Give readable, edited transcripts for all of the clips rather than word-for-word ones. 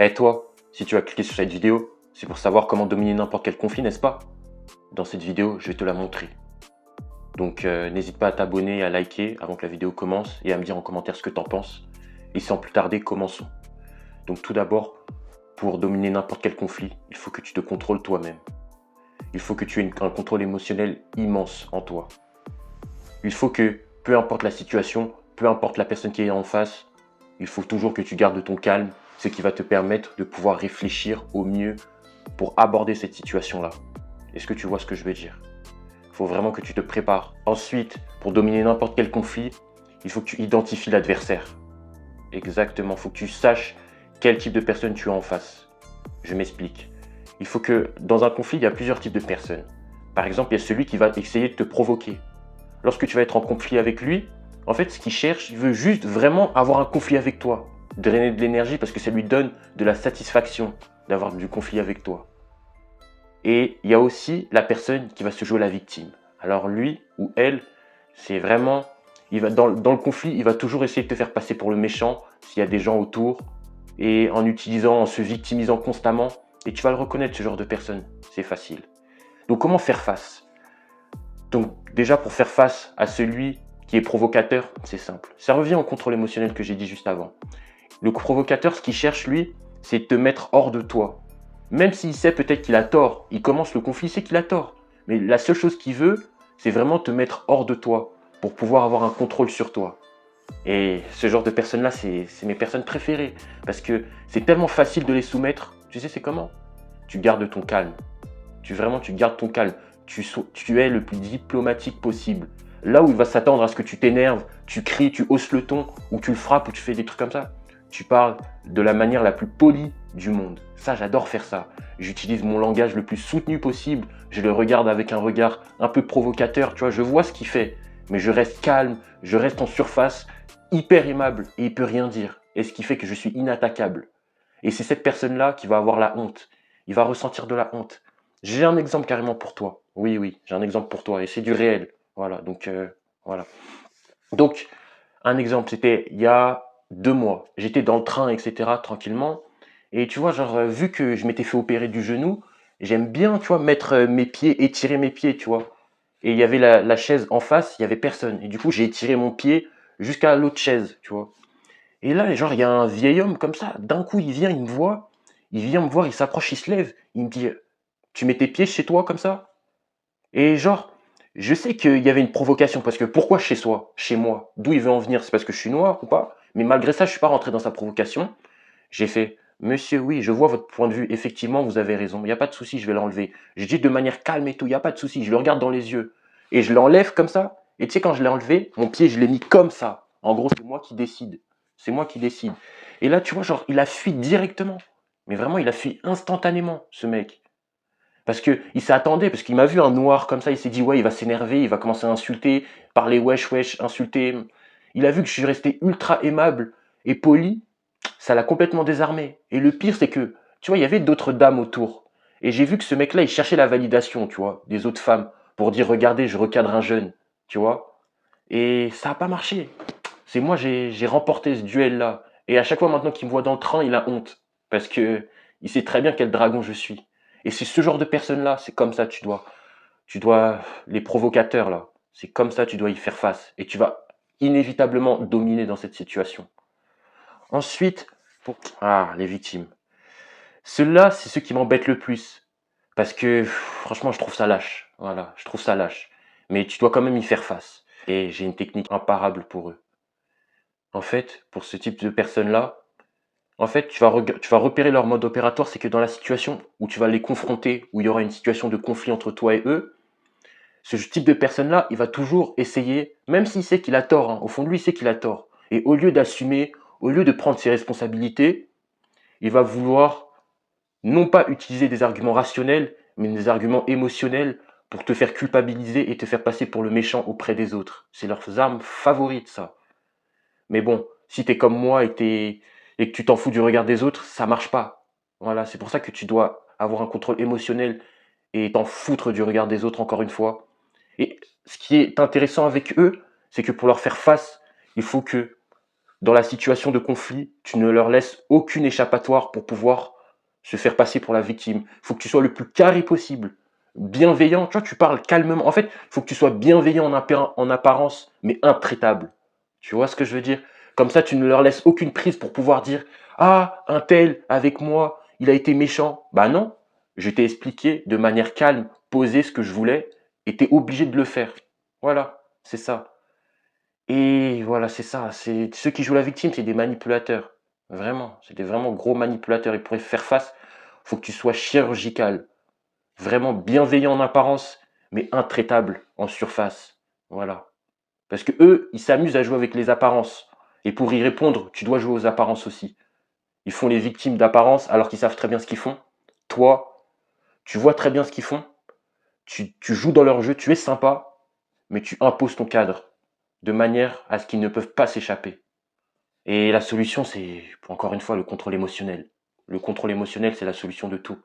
Eh toi, si tu as cliqué sur cette vidéo, c'est pour savoir comment dominer n'importe quel conflit, n'est-ce pas? Dans cette vidéo, je vais te la montrer. Donc n'hésite pas à t'abonner, à liker avant que la vidéo commence et à me dire en commentaire ce que t'en penses. Et sans plus tarder, commençons. Donc tout d'abord, pour dominer n'importe quel conflit, il faut que tu te contrôles toi-même. Il faut que tu aies un contrôle émotionnel immense en toi. Il faut que, peu importe la situation, peu importe la personne qui est en face, il faut toujours que tu gardes ton calme, ce qui va te permettre de pouvoir réfléchir au mieux pour aborder cette situation-là. Est-ce que tu vois ce que je veux dire? Il faut vraiment que tu te prépares. Ensuite, pour dominer n'importe quel conflit, il faut que tu identifies l'adversaire. Exactement, il faut que tu saches quel type de personne tu as en face. Je m'explique. Il faut que, dans un conflit, il y a plusieurs types de personnes. Par exemple, il y a celui qui va essayer de te provoquer. Lorsque tu vas être en conflit avec lui, en fait, ce qu'il cherche, il veut juste vraiment avoir un conflit avec toi. Drainer de l'énergie parce que ça lui donne de la satisfaction d'avoir du conflit avec toi. Et il y a aussi la personne qui va se jouer la victime. Alors lui ou elle, c'est vraiment, il va dans le conflit, il va toujours essayer de te faire passer pour le méchant s'il y a des gens autour et en se victimisant constamment. Et tu vas le reconnaître, ce genre de personne. C'est facile. Donc comment faire face? Donc déjà pour faire face à celui qui est provocateur, c'est simple. Ça revient au contrôle émotionnel que j'ai dit juste avant. Le provocateur, ce qu'il cherche lui, c'est de te mettre hors de toi. Même s'il sait peut-être qu'il a tort, il commence le conflit, il sait qu'il a tort. Mais la seule chose qu'il veut, c'est vraiment te mettre hors de toi pour pouvoir avoir un contrôle sur toi. Et ce genre de personnes-là, c'est mes personnes préférées. Parce que c'est tellement facile de les soumettre. Tu sais, c'est comment? Tu gardes ton calme. Tu gardes ton calme. Tu es le plus diplomatique possible. Là où il va s'attendre à ce que tu t'énerves, tu cries, tu hausses le ton, ou tu le frappes, ou tu fais des trucs comme ça. Tu parles de la manière la plus polie du monde. Ça, j'adore faire ça. J'utilise mon langage le plus soutenu possible. Je le regarde avec un regard un peu provocateur. Tu vois, je vois ce qu'il fait. Mais je reste calme, je reste en surface, hyper aimable, et il peut rien dire. Et ce qui fait que je suis inattaquable. Et c'est cette personne-là qui va avoir la honte. Il va ressentir de la honte. J'ai un exemple carrément pour toi. Oui, oui, j'ai un exemple pour toi. Et c'est du réel. Voilà, donc voilà. Donc, un exemple, c'était il y a 2 mois. J'étais dans le train, etc., tranquillement. Et tu vois, genre, vu que je m'étais fait opérer du genou, j'aime bien, tu vois, mettre mes pieds, étirer mes pieds, tu vois. Et il y avait la chaise en face, il y avait personne. Et du coup, j'ai étiré mon pied jusqu'à l'autre chaise, tu vois. Et là, genre, il y a un vieil homme comme ça, d'un coup, il vient, il me voit, il vient me voir, il s'approche, il se lève, il me dit, tu mets tes pieds chez toi comme ça? Et genre, je sais qu'il y avait une provocation, parce que pourquoi chez soi, chez moi? D'où il veut en venir? C'est parce que je suis noir ou pas? Mais malgré ça, je suis pas rentré dans sa provocation. J'ai fait, monsieur, oui, je vois votre point de vue, effectivement, vous avez raison, il n'y a pas de souci, je vais l'enlever. Je dis de manière calme et tout, il n'y a pas de souci, je le regarde dans les yeux. Et je l'enlève comme ça, et tu sais, quand je l'ai enlevé, mon pied, je l'ai mis comme ça. En gros, c'est moi qui décide. C'est moi qui décide. Et là, tu vois, genre, il a fui directement. Mais vraiment, il a fui instantanément, ce mec. Parce que il s'attendait, parce qu'il m'a vu un noir comme ça, il s'est dit, ouais, il va s'énerver, il va commencer à insulter, parler wesh wesh, insulter. Il a vu que je suis resté ultra aimable et poli, ça l'a complètement désarmé. Et le pire, c'est que, tu vois, il y avait d'autres dames autour. Et j'ai vu que ce mec-là, il cherchait la validation, tu vois, des autres femmes, pour dire, regardez, je recadre un jeune, tu vois. Et ça n'a pas marché. C'est moi, j'ai remporté ce duel-là. Et à chaque fois maintenant qu'il me voit dans le train, il a honte. Parce que il sait très bien quel dragon je suis. Et c'est ce genre de personnes-là, c'est comme ça, les provocateurs là, c'est comme ça, tu dois y faire face. Et tu vas inévitablement dominer dans cette situation. Ensuite, les victimes. Ceux-là, c'est ceux qui m'embêtent le plus. Parce que franchement, je trouve ça lâche. Voilà, je trouve ça lâche. Mais tu dois quand même y faire face. Et j'ai une technique imparable pour eux. En fait, pour ce type de personnes-là, en fait, tu vas repérer leur mode opératoire, c'est que dans la situation où tu vas les confronter, où il y aura une situation de conflit entre toi et eux, ce type de personne-là, il va toujours essayer, même s'il sait qu'il a tort, hein, au fond de lui, il sait qu'il a tort. Et au lieu d'assumer, au lieu de prendre ses responsabilités, il va vouloir non pas utiliser des arguments rationnels, mais des arguments émotionnels pour te faire culpabiliser et te faire passer pour le méchant auprès des autres. C'est leurs armes favorites, ça. Mais bon, si t'es comme moi et que tu t'en fous du regard des autres, ça marche pas. Voilà, c'est pour ça que tu dois avoir un contrôle émotionnel et t'en foutre du regard des autres encore une fois. Et ce qui est intéressant avec eux, c'est que pour leur faire face, il faut que dans la situation de conflit, tu ne leur laisses aucune échappatoire pour pouvoir se faire passer pour la victime. Il faut que tu sois le plus carré possible, bienveillant. Tu vois, tu parles calmement. En fait, il faut que tu sois bienveillant en apparence, mais intraitable. Tu vois ce que je veux dire? Comme ça, tu ne leur laisses aucune prise pour pouvoir dire ah, un tel avec moi, il a été méchant. Bah non, je t'ai expliqué de manière calme, posée ce que je voulais, et t'es obligé de le faire. Voilà, c'est ça. Et voilà, c'est ça. C'est ceux qui jouent la victime, c'est des manipulateurs. Vraiment, c'est des vraiment gros manipulateurs. Et pour y faire face, faut que tu sois chirurgical, vraiment bienveillant en apparence, mais intraitable en surface. Voilà. Parce que eux, ils s'amusent à jouer avec les apparences. Et pour y répondre, tu dois jouer aux apparences aussi. Ils font les victimes d'apparence alors qu'ils savent très bien ce qu'ils font. Toi, tu vois très bien ce qu'ils font. Tu joues dans leur jeu, tu es sympa, mais tu imposes ton cadre de manière à ce qu'ils ne peuvent pas s'échapper. Et la solution, c'est, encore une fois, le contrôle émotionnel. Le contrôle émotionnel, c'est la solution de tout.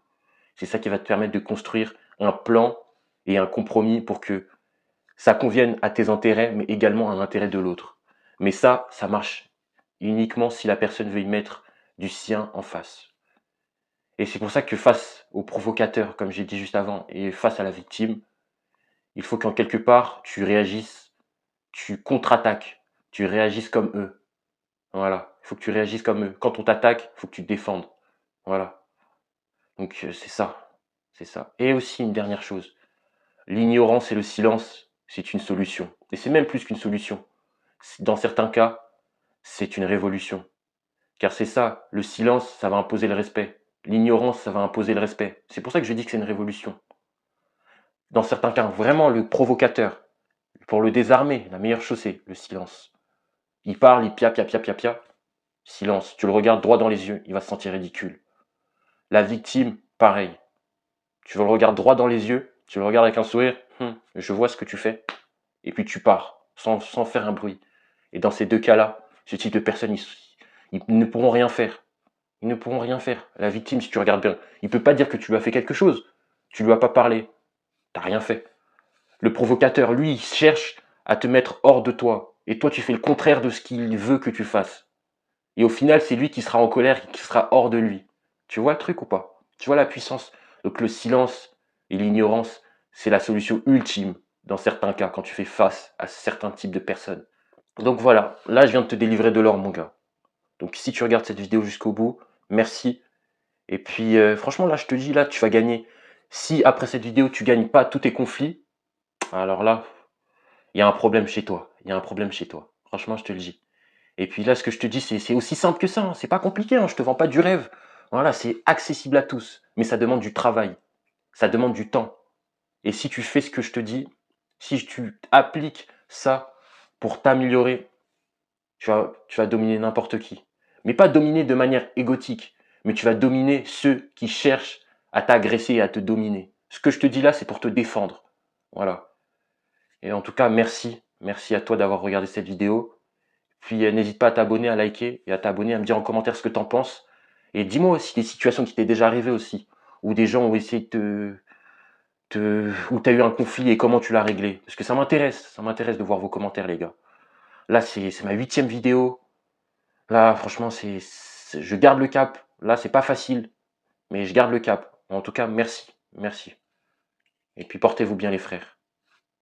C'est ça qui va te permettre de construire un plan et un compromis pour que ça convienne à tes intérêts, mais également à l'intérêt de l'autre. Mais ça marche uniquement si la personne veut y mettre du sien en face. Et c'est pour ça que face au provocateur, comme j'ai dit juste avant, et face à la victime, il faut qu'en quelque part, tu réagisses, tu contre-attaques, tu réagisses comme eux. Voilà, il faut que tu réagisses comme eux. Quand on t'attaque, il faut que tu te défendes. Voilà. Donc c'est ça. C'est ça. Et aussi une dernière chose. L'ignorance et le silence, c'est une solution. Et c'est même plus qu'une solution. Dans certains cas, c'est une révolution. Car c'est ça, le silence, ça va imposer le respect. L'ignorance, ça va imposer le respect. C'est pour ça que je dis que c'est une révolution. Dans certains cas, vraiment le provocateur, pour le désarmer, la meilleure chose c'est le silence. Il parle, il pia, pia, pia, pia, pia. Silence. Tu le regardes droit dans les yeux, il va se sentir ridicule. La victime, pareil. Tu le regardes droit dans les yeux, tu le regardes avec un sourire, je vois ce que tu fais, et puis tu pars, sans faire un bruit. Et dans ces deux cas-là, ce type de personnes, ils ne pourront rien faire. Ils ne pourront rien faire. La victime, si tu regardes bien, il ne peut pas dire que tu lui as fait quelque chose. Tu lui as pas parlé. T'as rien fait. Le provocateur, lui, il cherche à te mettre hors de toi. Et toi, tu fais le contraire de ce qu'il veut que tu fasses. Et au final, c'est lui qui sera en colère et qui sera hors de lui. Tu vois le truc ou pas? Tu vois la puissance? Donc le silence et l'ignorance, c'est la solution ultime dans certains cas quand tu fais face à certains types de personnes. Donc voilà, là je viens de te délivrer de l'or mon gars. Donc si tu regardes cette vidéo jusqu'au bout, merci. Et puis franchement là je te dis, là tu vas gagner. Si après cette vidéo tu gagnes pas tous tes conflits, alors là, il y a un problème chez toi. Il y a un problème chez toi. Franchement je te le dis. Et puis là, ce que je te dis, c'est aussi simple que ça. Hein. C'est pas compliqué. Hein. Je te vends pas du rêve. Voilà, c'est accessible à tous. Mais ça demande du travail. Ça demande du temps. Et si tu fais ce que je te dis, si tu appliques ça pour t'améliorer, tu vas dominer n'importe qui. Mais pas dominer de manière égotique. Mais tu vas dominer ceux qui cherchent à t'agresser et à te dominer. Ce que je te dis là, c'est pour te défendre. Voilà. Et en tout cas, merci. Merci à toi d'avoir regardé cette vidéo. Puis n'hésite pas à t'abonner, à liker et à t'abonner, à me dire en commentaire ce que t'en penses. Et dis-moi aussi des situations qui t'est déjà arrivées aussi, où des gens ont essayé de où t'as eu un conflit et comment tu l'as réglé. Parce que ça m'intéresse de voir vos commentaires les gars. Là c'est ma 8e vidéo. Là franchement je garde le cap. Là c'est pas facile, mais je garde le cap. En tout cas merci, merci. Et puis portez-vous bien les frères.